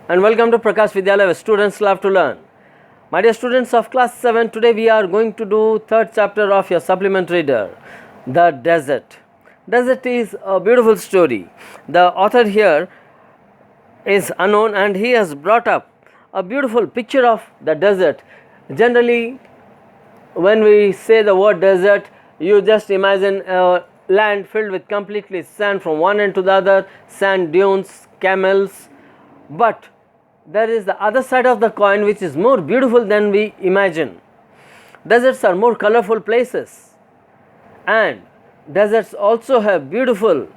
And welcome to Prakash Vidyalaya, where students love to learn. My dear students of class 7, today we are going to do third chapter of your supplement reader, The Desert. Desert is a beautiful story. The author here is unknown and he has brought up a beautiful picture of the desert. Generally, when we say the word desert, you just imagine a land filled with completely sand from one end to the other, sand dunes, camels. But there is the other side of the coin which is more beautiful than we imagine. Deserts are more colorful places, and deserts also have beautiful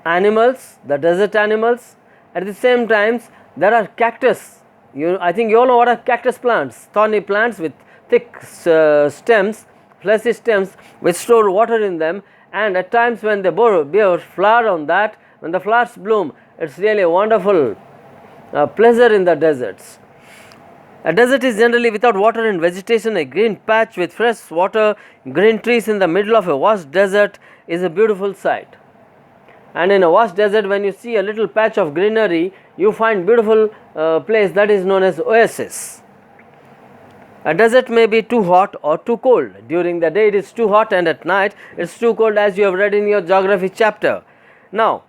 animals, the desert animals. At the same time, there are cactus. I think you all know what are cactus plants, thorny plants with thick stems, fleshy stems which store water in them, and at times when they bear flower on that, when the flowers bloom, it's really a wonderful pleasure in the deserts. A desert is generally without water and vegetation. A green patch with fresh water, green trees in the middle of a vast desert is a beautiful sight. And in a vast desert, when you see a little patch of greenery, you find beautiful place that is known as oasis. A desert may be too hot or too cold. During the day it is too hot, and at night it is too cold, as you have read in your geography chapter. Now,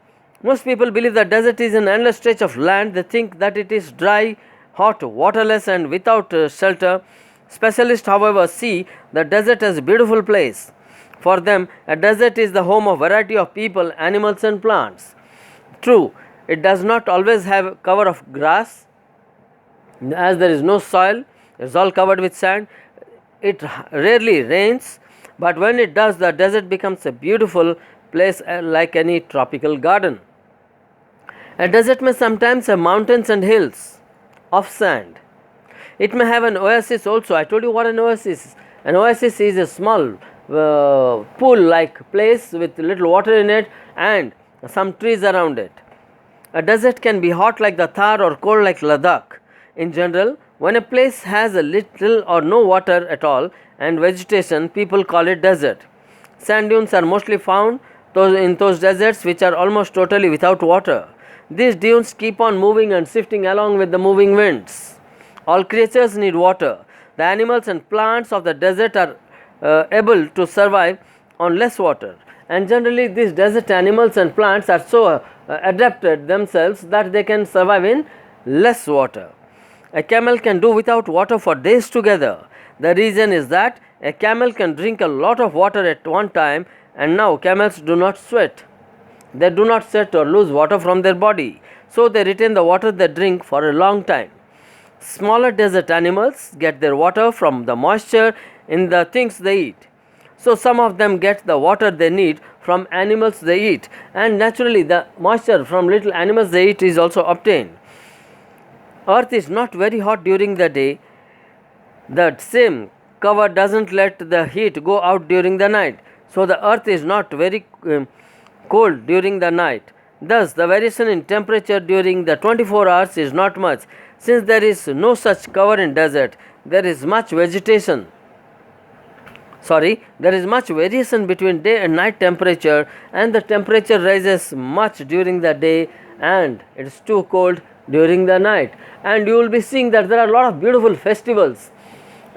most people believe that desert is an endless stretch of land. They think that it is dry, hot, waterless and without shelter. Specialists, however, see the desert as a beautiful place. For them, a desert is the home of variety of people, animals and plants. True, it does not always have cover of grass, as there is no soil, it is all covered with sand. It rarely rains, but when it does, the desert becomes a beautiful place like any tropical garden. A desert may sometimes have mountains and hills of sand. It may have an oasis also. I told you what an oasis is. An oasis is a small pool-like place with little water in it and some trees around it. A desert can be hot like the Thar or cold like Ladakh. In general, when a place has a little or no water at all and vegetation, people call it desert. Sand dunes are mostly found in those deserts which are almost totally without water. These dunes keep on moving and shifting along with the moving winds. All creatures need water. The animals and plants of the desert are able to survive on less water, and generally these desert animals and plants are so adapted themselves that they can survive in less water. A camel can do without water for days together. The reason is that a camel can drink a lot of water at one time, and now camels do not sweat. They do not sweat or lose water from their body, so they retain the water they drink for a long time. Smaller desert animals get their water from the moisture in the things they eat. So some of them get the water they need from animals they eat, and naturally the moisture from little animals they eat is also obtained. Earth is not very hot during the day. The same cover doesn't let the heat go out during the night, so the earth is not very cold during the night. Thus, the variation in temperature during the 24 hours is not much. Since there is no such cover in desert, there is much variation between day and night temperature, and the temperature rises much during the day and it is too cold during the night. And you will be seeing that there are a lot of beautiful festivals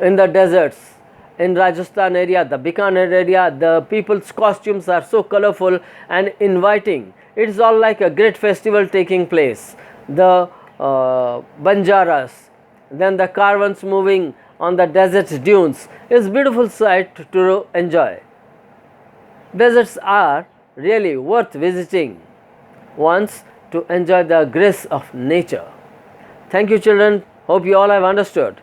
in the deserts. In Rajasthan area, the Bikaner area, the people's costumes are so colorful and inviting. It is all like a great festival taking place. The Banjaras, then the caravans moving on the desert dunes is beautiful sight to enjoy. Deserts are really worth visiting once to enjoy the grace of nature. Thank you, children. Hope you all have understood.